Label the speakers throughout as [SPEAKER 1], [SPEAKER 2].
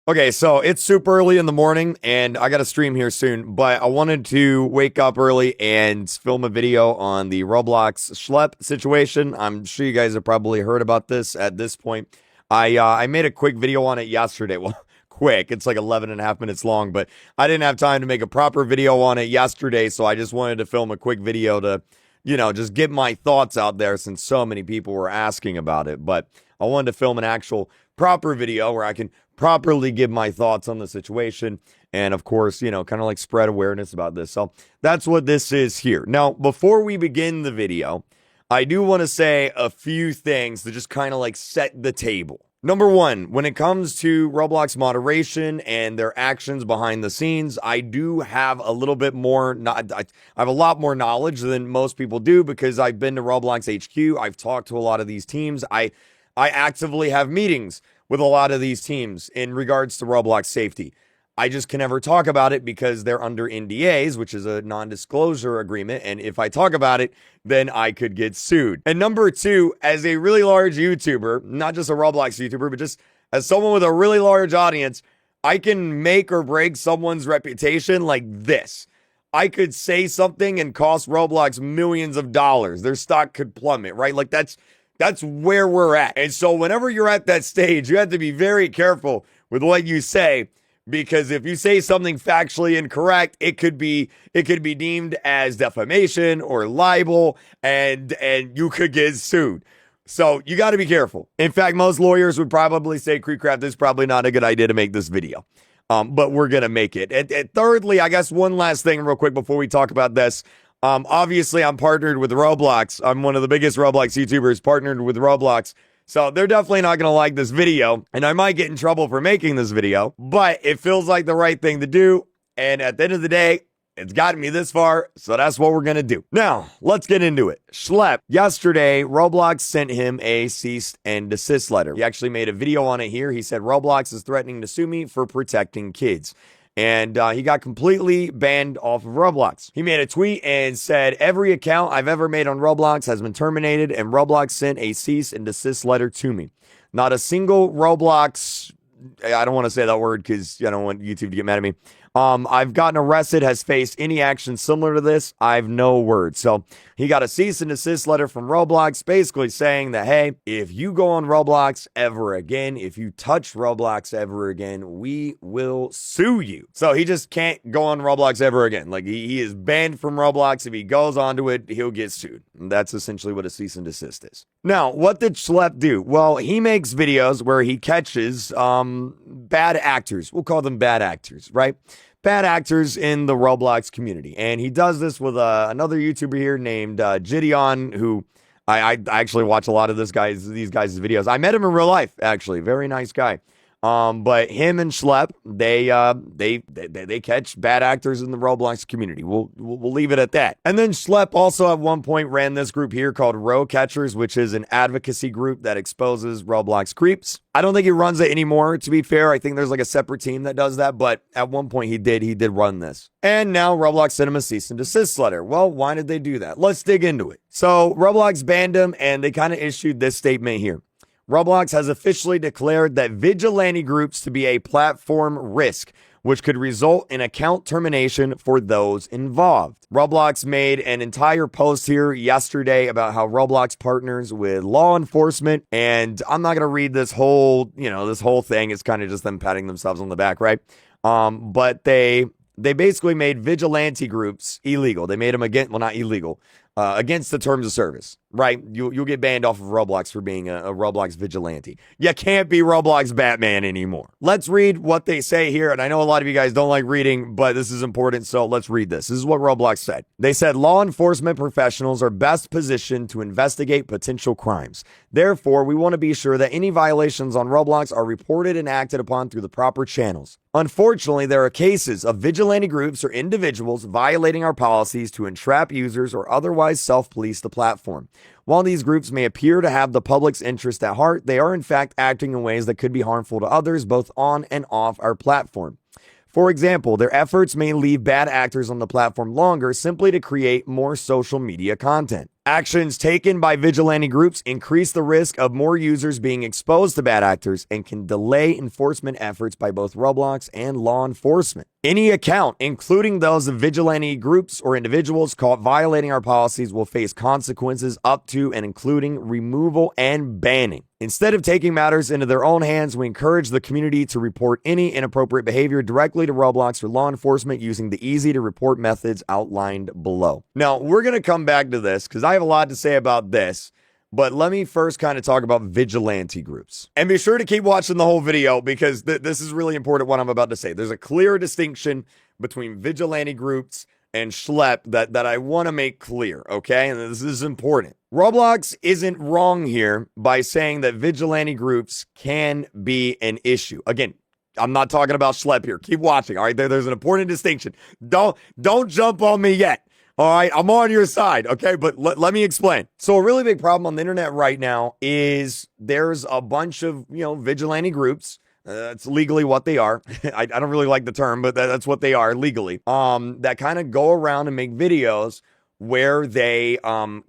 [SPEAKER 1] Okay, so it's super early in the morning and I got to stream here soon, but I wanted to wake up early and film a video on the Roblox Schlep situation. I'm sure you guys have probably heard about this at this point. I made a quick video on it yesterday. Well, quick. It's like 11 and a half minutes long, but I didn't have time to make a proper video on it yesterday, so I just wanted to film a quick video to, just get my thoughts out there since so many people were asking about it. But I wanted to film an actual proper video where I can properly give my thoughts on the situation and, of course, kind of like spread awareness about this. So that's what this is here. Now, before we begin the video, I do want to say a few things to just kind of like set the table. Number one, when it comes to Roblox moderation and their actions behind the scenes, I do have a little bit more, I have a lot more knowledge than most people do because I've been to Roblox HQ. I've talked to a lot of these teams. I actively have meetings with a lot of these teams in regards to Roblox safety. I just can never talk about it because they're under NDAs, which is a non-disclosure agreement. And if I talk about it, then I could get sued. And number two, as a really large YouTuber, not just a Roblox YouTuber, but just as someone with a really large audience, I can make or break someone's reputation like this. I could say something and cost Roblox millions of dollars. Their stock could plummet, right? Like that's where we're at. And so whenever you're at that stage, you have to be very careful with what you say, because if you say something factually incorrect, it could be deemed as defamation or libel, and you could get sued. So you got to be careful. In fact, most lawyers would probably say, KreekCraft, this is probably not a good idea to make this video. But we're going to make it. And thirdly, I guess one last thing real quick before we talk about this. Obviously, I'm partnered with Roblox. I'm one of the biggest Roblox YouTubers partnered with Roblox. So they're definitely not going to like this video, and I might get in trouble for making this video, but it feels like the right thing to do. And at the end of the day, it's gotten me this far, so that's what we're going to do. Now, let's get into it. Schlep, yesterday, Roblox sent him a cease and desist letter. He actually made a video on it here. He said, Roblox is threatening to sue me for protecting kids. And he got completely banned off of Roblox. He made a tweet and said, every account I've ever made on Roblox has been terminated, and Roblox sent a cease and desist letter to me. Not a single Roblox, I don't want to say that word because I don't want YouTube to get mad at me. I've gotten arrested, has faced any action similar to this. I have no words. So he got a cease and desist letter from Roblox basically saying that, hey, if you go on Roblox ever again, if you touch Roblox ever again, we will sue you. So he just can't go on Roblox ever again. Like he is banned from Roblox. If he goes onto it, he'll get sued. And that's essentially what a cease and desist is. Now, what did Schlep do? Well, he makes videos where he catches bad actors. We'll call them bad actors, right? Bad actors in the Roblox community. And he does this with another YouTuber here named Gideon, who I actually watch a lot of these guys' videos. I met him in real life, actually. Very nice guy. But him and Schlep, they catch bad actors in the Roblox community. We'll leave it at that. And then Schlep also at one point ran this group here called Row Catchers, which is an advocacy group that exposes Roblox creeps. I don't think he runs it anymore, to be fair. I think there's like a separate team that does that, but at one point he did run this. And now Roblox sent him a cease and desist letter. Well, why did they do that? Let's dig into it. So Roblox banned him, and they kind of issued this statement here. Roblox has officially declared that vigilante groups to be a platform risk, which could result in account termination for those involved. Roblox made an entire post here yesterday about how Roblox partners with law enforcement, and I'm not going to read this whole thing. It's kind of just them patting themselves on the back, right? But they basically made vigilante groups illegal. They made them not illegal, against the terms of service, right? You'll get banned off of Roblox for being a Roblox vigilante. You can't be Roblox Batman anymore. Let's read what they say here. And I know a lot of you guys don't like reading, but this is important. So let's read this. This is what Roblox said. They said law enforcement professionals are best positioned to investigate potential crimes. Therefore, we want to be sure that any violations on Roblox are reported and acted upon through the proper channels. Unfortunately, there are cases of vigilante groups or individuals violating our policies to entrap users or otherwise self-police the platform. While these groups may appear to have the public's interest at heart, they are in fact acting in ways that could be harmful to others both on and off our platform. For example, their efforts may leave bad actors on the platform longer simply to create more social media content. Actions taken by vigilante groups increase the risk of more users being exposed to bad actors and can delay enforcement efforts by both Roblox and law enforcement. Any account, including those of vigilante groups or individuals caught violating our policies, will face consequences up to and including removal and banning. Instead of taking matters into their own hands, we encourage the community to report any inappropriate behavior directly to Roblox or law enforcement using the easy-to-report methods outlined below. Now, we're going to come back to this because I have a lot to say about this, but let me first kind of talk about vigilante groups. And be sure to keep watching the whole video because this is really important what I'm about to say. There's a clear distinction between vigilante groups and Schlep that I want to make clear, okay? And this is important. Roblox isn't wrong here by saying that vigilante groups can be an issue. Again, I'm not talking about Schlep here. Keep watching, all right? There's an important distinction. Don't jump on me yet, all right? I'm on your side, okay? But let me explain. So a really big problem on the internet right now is there's a bunch of, vigilante groups. That's legally what they are. I don't really like the term, but that's what they are legally. That kind of go around and make videos where they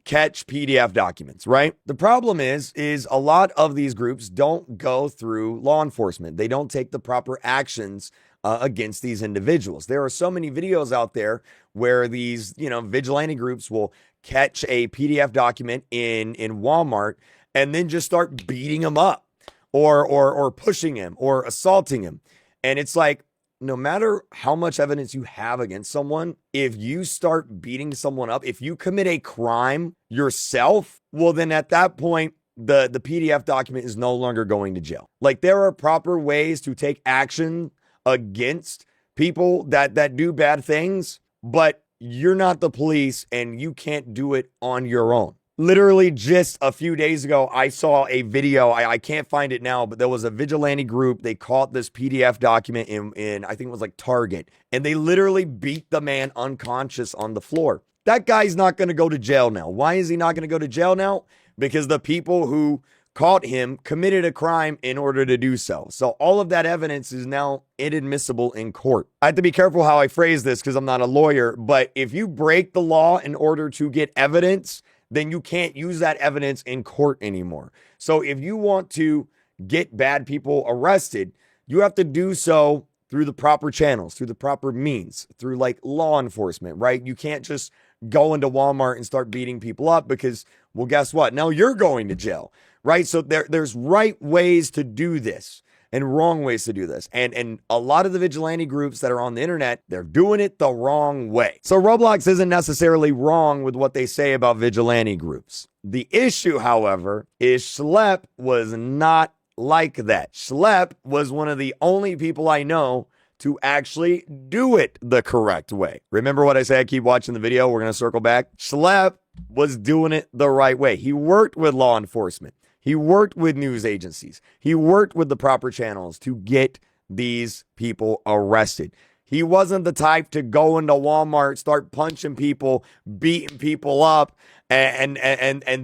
[SPEAKER 1] catch PDF documents, right? The problem is a lot of these groups don't go through law enforcement. They don't take the proper actions against these individuals. There are so many videos out there where these, vigilante groups will catch a PDF document in Walmart and then just start beating them up. Or pushing him or assaulting him. And it's like, no matter how much evidence you have against someone, if you start beating someone up, if you commit a crime yourself, well, then at that point, the PDF document is no longer going to jail. Like, there are proper ways to take action against people that do bad things, but you're not the police and you can't do it on your own. Literally just a few days ago, I saw a video. I can't find it now, but there was a vigilante group. They caught this PDF document in I think it was like Target, and they literally beat the man unconscious on the floor. That guy's not going to go to jail now. Why is he not going to go to jail now? Because the people who caught him committed a crime in order to do so. So all of that evidence is now inadmissible in court. I have to be careful how I phrase this because I'm not a lawyer, but if you break the law in order to get evidence, then you can't use that evidence in court anymore. So if you want to get bad people arrested, you have to do so through the proper channels, through the proper means, through like law enforcement, right? You can't just go into Walmart and start beating people up because, well, guess what? Now you're going to jail, right? So there's right ways to do this and wrong ways to do this. And a lot of the vigilante groups that are on the internet, they're doing it the wrong way. So Roblox isn't necessarily wrong with what they say about vigilante groups. The issue, however, is Schlep was not like that. Schlep was one of the only people I know to actually do it the correct way. Remember what I said? Keep watching the video. We're going to circle back. Schlep was doing it the right way. He worked with law enforcement. He worked with news agencies. He worked with the proper channels to get these people arrested. He wasn't the type to go into Walmart, start punching people, beating people up, and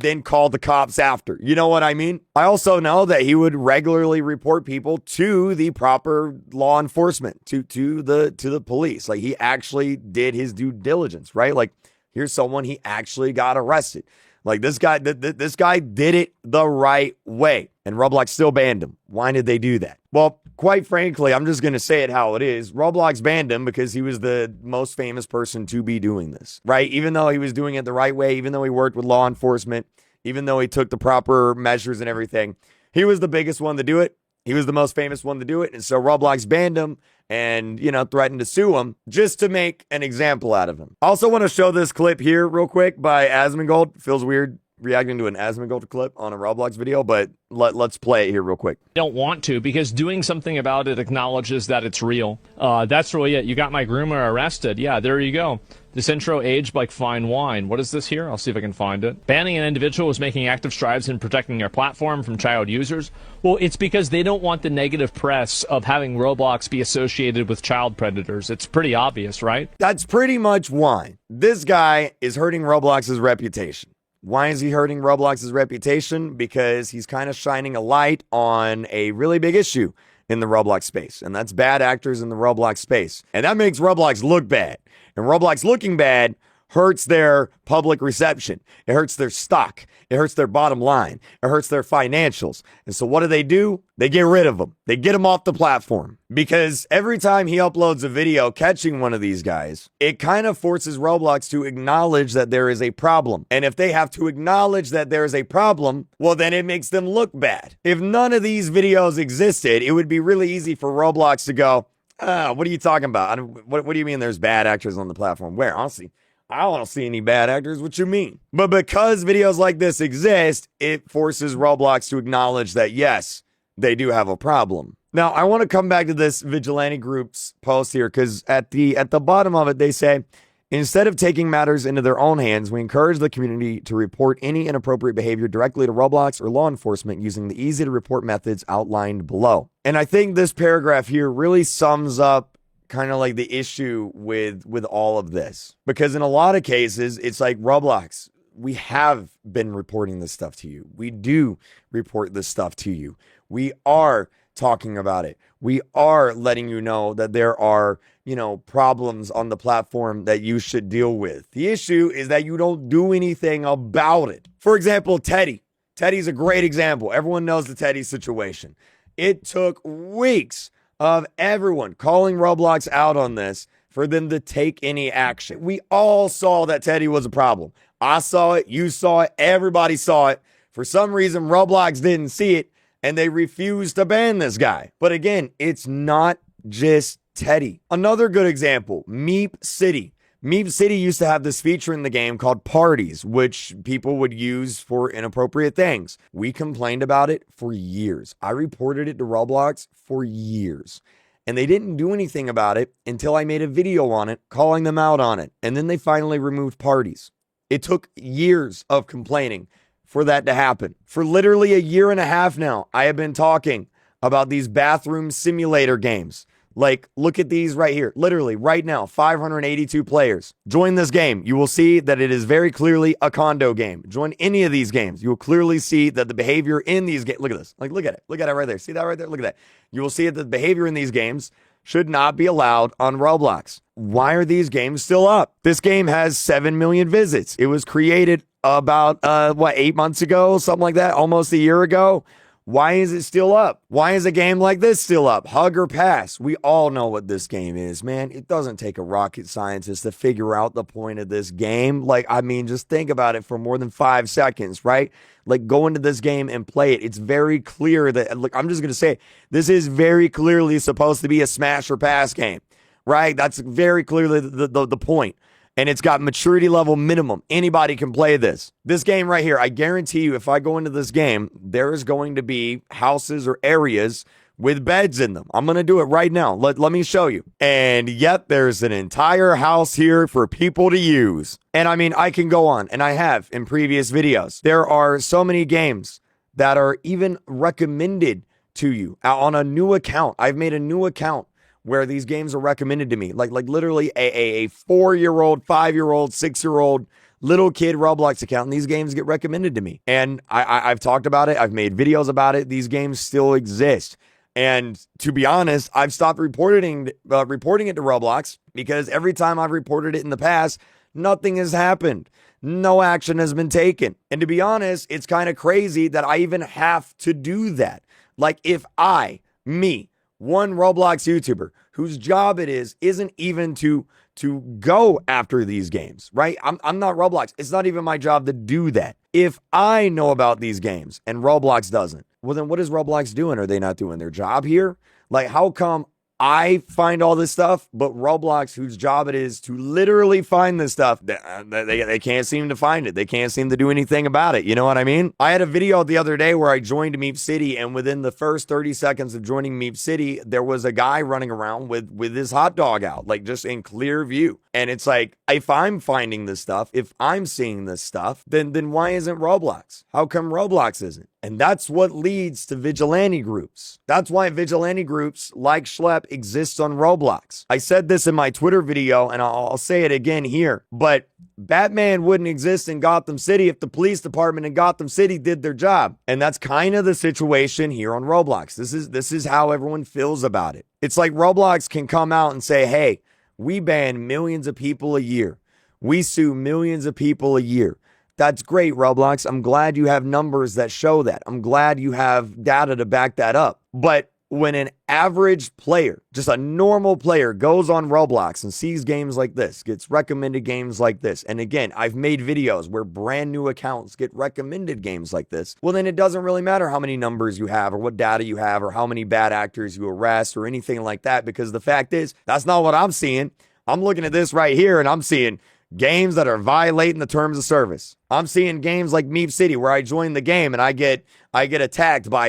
[SPEAKER 1] then call the cops after. You know what I mean? I also know that he would regularly report people to the proper law enforcement, to the police. Like, he actually did his due diligence, right? Like, here's someone, he actually got arrested. Like, this guy did it the right way, and Roblox still banned him. Why did they do that? Well, quite frankly, I'm just going to say it how it is. Roblox banned him because he was the most famous person to be doing this, right? Even though he was doing it the right way, even though he worked with law enforcement, even though he took the proper measures and everything, he was the biggest one to do it. He was the most famous one to do it, and so Roblox banned him and, threatened to sue him just to make an example out of him. I also want to show this clip here real quick by Asmongold. Feels weird reacting to an Asmongold clip on a Roblox video, but let's play it here real quick.
[SPEAKER 2] Don't want to, because doing something about it acknowledges that it's real. That's really it. You got my groomer arrested. Yeah, there you go. This intro aged like fine wine. What is this here? I'll see if I can find it. Banning an individual is making active strides in protecting their platform from child users. Well, it's because they don't want the negative press of having Roblox be associated with child predators. It's pretty obvious, right?
[SPEAKER 1] That's pretty much why. This guy is hurting Roblox's reputation. Why is he hurting Roblox's reputation? Because he's kind of shining a light on a really big issue in the Roblox space, and that's bad actors in the Roblox space. And that makes Roblox look bad. And Roblox looking bad hurts their public reception. It hurts their stock. It hurts their bottom line. It hurts their financials. And so what do? They get rid of them. They get them off the platform. Because every time he uploads a video catching one of these guys, it kind of forces Roblox to acknowledge that there is a problem. And if they have to acknowledge that there is a problem, well, then it makes them look bad. If none of these videos existed, it would be really easy for Roblox to go, what are you talking about? What do you mean there's bad actors on the platform? Where? Honestly, I don't see any bad actors. What you mean? But because videos like this exist, it forces Roblox to acknowledge that, yes, they do have a problem. Now, I want to come back to this Vigilante group's post here, because at the bottom of it, they say, instead of taking matters into their own hands, we encourage the community to report any inappropriate behavior directly to Roblox or law enforcement using the easy-to-report methods outlined below. And I think this paragraph here really sums up kind of like the issue with all of this. Because in a lot of cases, it's like, Roblox, we have been reporting this stuff to you. We do report this stuff to you. We are talking about it. We are letting you know that there are, problems on the platform that you should deal with. The issue is that you don't do anything about it. For example, Teddy. Teddy's a great example. Everyone knows the Teddy situation. It took weeks of everyone calling Roblox out on this for them to take any action. We all saw that Teddy was a problem. I saw it. You saw it. Everybody saw it. For some reason, Roblox didn't see it, and they refused to ban this guy. But again, it's not just Teddy. Another good example, Meep City. Meep City used to have this feature in the game called parties, which people would use for inappropriate things. We complained about it for years. I reported it to Roblox for years. And they didn't do anything about it until I made a video on it, calling them out on it. And then they finally removed parties. It took years of complaining for that to happen. For literally a year and a half now, I have been talking about these bathroom simulator games. Like, look at these right here. Literally, right now, 582 players. Join this game. You will see that it is very clearly a condo game. Join any of these games. You will clearly see that the behavior in these games... Look at this. Look at it. Look at it right there. See that right there? Look at that. You will see that the behavior in these games should not be allowed on Roblox. Why are these games still up? This game has 7 million visits. It was created about, 8 months ago? Something like that. Almost a year ago. Why is it still up? Why is a game like this still up? Hug or pass? We all know what this game is, man. It doesn't take a rocket scientist to figure out the point of this game. Just think about it for more than 5 seconds, right? Like, go into this game and play it. It's very clear that, look, I'm just going to say, this is very clearly supposed to be a smash or pass game, right? That's very clearly the point. And it's got maturity level minimum. Anybody can play this. This game right here, I guarantee you, if I go into this game, there is going to be houses or areas with beds in them. I'm going to do it right now. Let me show you. And yet there's an entire house here for people to use. And I can go on, and I have in previous videos. There are so many games that are even recommended to you on a new account. I've made a new account where these games are recommended to me. Like literally a 4-year-old, 5-year-old, 6-year-old little kid Roblox account, and these games get recommended to me. And I've talked about it. I've made videos about it. These games still exist. And to be honest, I've stopped reporting it to Roblox because every time I've reported it in the past, nothing has happened. No action has been taken. And to be honest, it's kind of crazy that I even have to do that. Like, if one Roblox YouTuber whose job it isn't even to go after these games, right? I'm not Roblox. It's not even my job to do that. If I know about these games and Roblox doesn't, well, then what is Roblox doing? Are they not doing their job here? Like, how come I find all this stuff, but Roblox, whose job it is to literally find this stuff, they can't seem to find it. They can't seem to do anything about it. You know what I mean? I had a video the other day where I joined Meep City, and within the first 30 seconds of joining Meep City, there was a guy running around with his hot dog out, like just in clear view. And it's like, if I'm finding this stuff, if I'm seeing this stuff, then why isn't Roblox? How come Roblox isn't? And that's what leads to vigilante groups. That's why vigilante groups like Schlep exist on Roblox. I said this in my Twitter video, and I'll say it again here, but Batman wouldn't exist in Gotham City if the police department in Gotham City did their job. And that's kind of the situation here on Roblox. This is how everyone feels about it. It's like Roblox can come out and say, hey, we ban millions of people a year. We sue millions of people a year. That's great, Roblox. I'm glad you have numbers that show that. I'm glad you have data to back that up. But when an average player, just a normal player, goes on Roblox and sees games like this, gets recommended games like this, and again, I've made videos where brand new accounts get recommended games like this, well, then it doesn't really matter how many numbers you have or what data you have or how many bad actors you arrest or anything like that, because the fact is, that's not what I'm seeing. I'm looking at this right here and I'm seeing games that are violating the terms of service. I'm seeing games like Meep City where I join the game and I get attacked by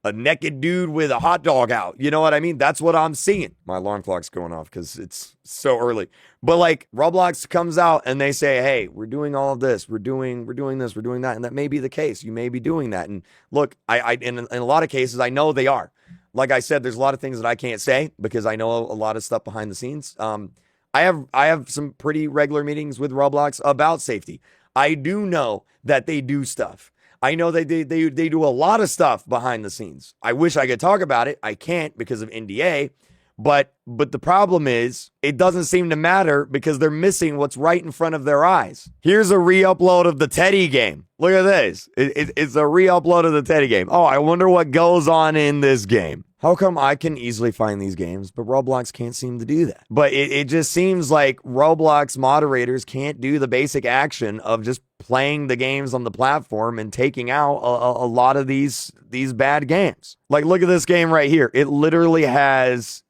[SPEAKER 1] a naked dude with a hot dog out. You know what I mean? That's what I'm seeing. My alarm clock's going off because it's so early. But like Roblox comes out and they say, hey, we're doing all of this. We're doing this. We're doing that. And that may be the case. You may be doing that. And look, in a lot of cases, I know they are. Like I said, there's a lot of things that I can't say because I know a lot of stuff behind the scenes. I have some pretty regular meetings with Roblox about safety. I do know that they do stuff. I know they do a lot of stuff behind the scenes. I wish I could talk about it. I can't because of NDA. But the problem is it doesn't seem to matter because they're missing what's right in front of their eyes. Here's a re-upload of the Teddy game. Look at this. It's a re-upload of the Teddy game. Oh, I wonder what goes on in this game. How come I can easily find these games, but Roblox can't seem to do that? But it just seems like Roblox moderators can't do the basic action of just playing the games on the platform and taking out a lot of these bad games. Like, look at this game right here. It literally has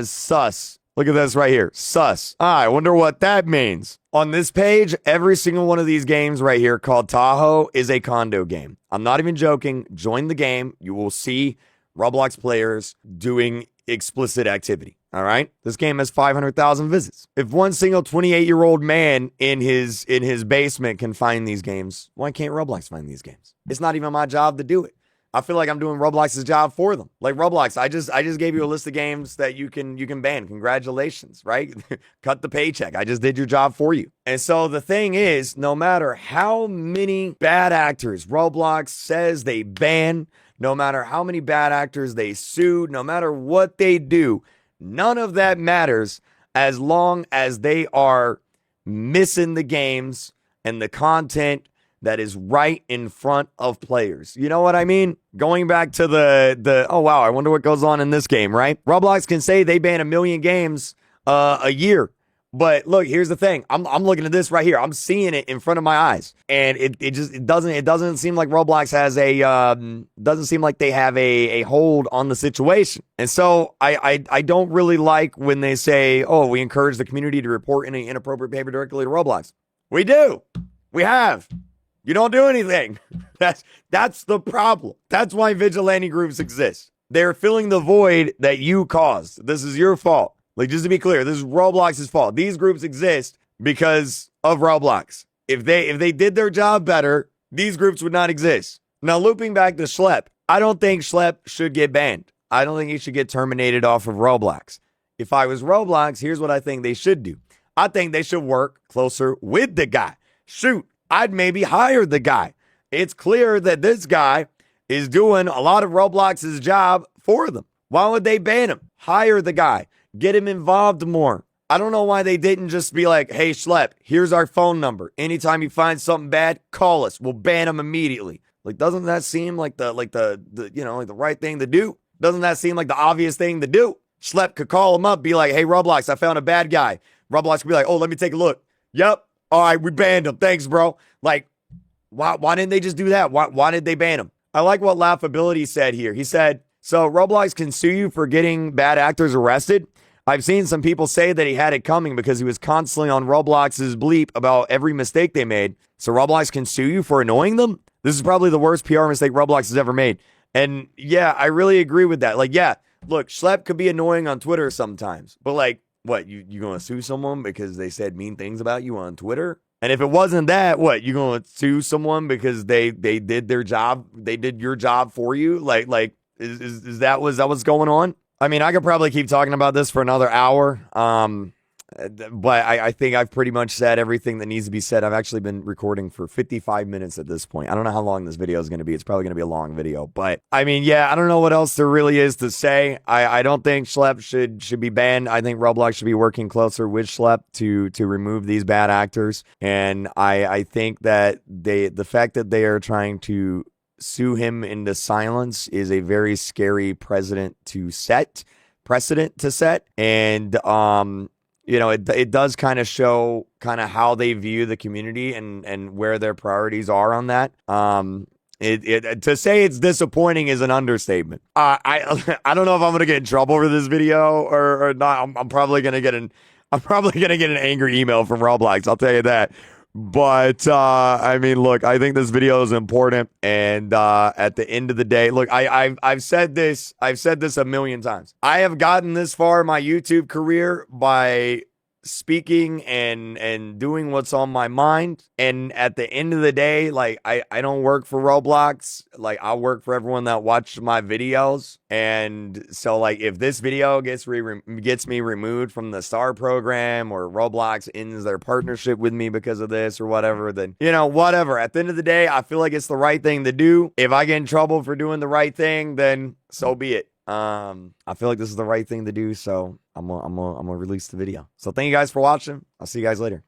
[SPEAKER 1] sus. Look at this right here. Sus. I wonder what that means. On this page, every single one of these games right here called Tahoe is a condo game. I'm not even joking. Join the game. You will see Roblox players doing explicit activity. All right. This game has 500,000 visits. If one single 28-year-old man in his basement can find these games, why can't Roblox find these games? It's not even my job to do it. I feel like I'm doing Roblox's job for them. Like Roblox, I just gave you a list of games that you can ban. Congratulations, right? Cut the paycheck. I just did your job for you. And so the thing is, no matter how many bad actors Roblox says they ban, no matter how many bad actors they sue, no matter what they do, none of that matters as long as they are missing the games and the content that is right in front of players. You know what I mean? Going back to the oh wow, I wonder what goes on in this game, right? Roblox can say they ban 1 million games a year. But look, here's the thing. I'm looking at this right here. I'm seeing it in front of my eyes. And it doesn't seem like Roblox has doesn't seem like they have a hold on the situation. And so I don't really like when they say, oh, we encourage the community to report any inappropriate behavior directly to Roblox. We do. We have. You don't do anything. That's the problem. That's why vigilante groups exist. They're filling the void that you caused. This is your fault. Like, just to be clear, this is Roblox's fault. These groups exist because of Roblox. If they did their job better, these groups would not exist. Now, looping back to Schlep, I don't think Schlep should get banned. I don't think he should get terminated off of Roblox. If I was Roblox, here's what I think they should do. I think they should work closer with the guy. Shoot, I'd maybe hire the guy. It's clear that this guy is doing a lot of Roblox's job for them. Why would they ban him? Hire the guy. Get him involved more. I don't know why they didn't just be like, hey, Schlep, here's our phone number. Anytime you find something bad, call us. We'll ban him immediately. Like, doesn't that seem like the right thing to do? Doesn't that seem like the obvious thing to do? Schlep could call him up, be like, hey, Roblox, I found a bad guy. Roblox could be like, oh, let me take a look. Yep. All right, we banned him. Thanks, bro. Like, why didn't they just do that? Why did they ban him? I like what Laughability said here. He said, so Roblox can sue you for getting bad actors arrested. I've seen some people say that he had it coming because he was constantly on Roblox's bleep about every mistake they made. So Roblox can sue you for annoying them? This is probably the worst PR mistake Roblox has ever made. And yeah, I really agree with that. Like, yeah, look, Schlep could be annoying on Twitter sometimes. But like, what, you going to sue someone because they said mean things about you on Twitter? And if it wasn't that, what, you going to sue someone because they did their job? They did your job for you? Like, is that what's going on? I mean, I could probably keep talking about this for another hour. But I think I've pretty much said everything that needs to be said. I've actually been recording for 55 minutes at this point. I don't know how long this video is going to be. It's probably going to be a long video. But, I mean, yeah, I don't know what else there really is to say. I don't think Schlep should be banned. I think Roblox should be working closer with Schlep to remove these bad actors. And I think that the fact that they are trying to sue him into silence is a very scary precedent to set. And you know, it does kind of show kind of how they view the community and where their priorities are on that. To say it's disappointing is an understatement. I don't know if I'm gonna get in trouble for this video or not. I'm probably gonna get an angry email from Roblox. I'll tell you that. But I mean, look, I think this video is important, and at the end of the day, look, I've said this a million times. I have gotten this far in my YouTube career by speaking and doing what's on my mind. And at the end of the day, like I don't work for Roblox. Like I work for everyone that watched my videos. And so like if this video gets me removed from the star program, or Roblox ends their partnership with me because of this or whatever, then you know, whatever. At the end of the day, I feel like it's the right thing to do. If I get in trouble for doing the right thing, then so be it. I feel like this is the right thing to do, so I'm gonna release the video. So thank you guys for watching. I'll see you guys later.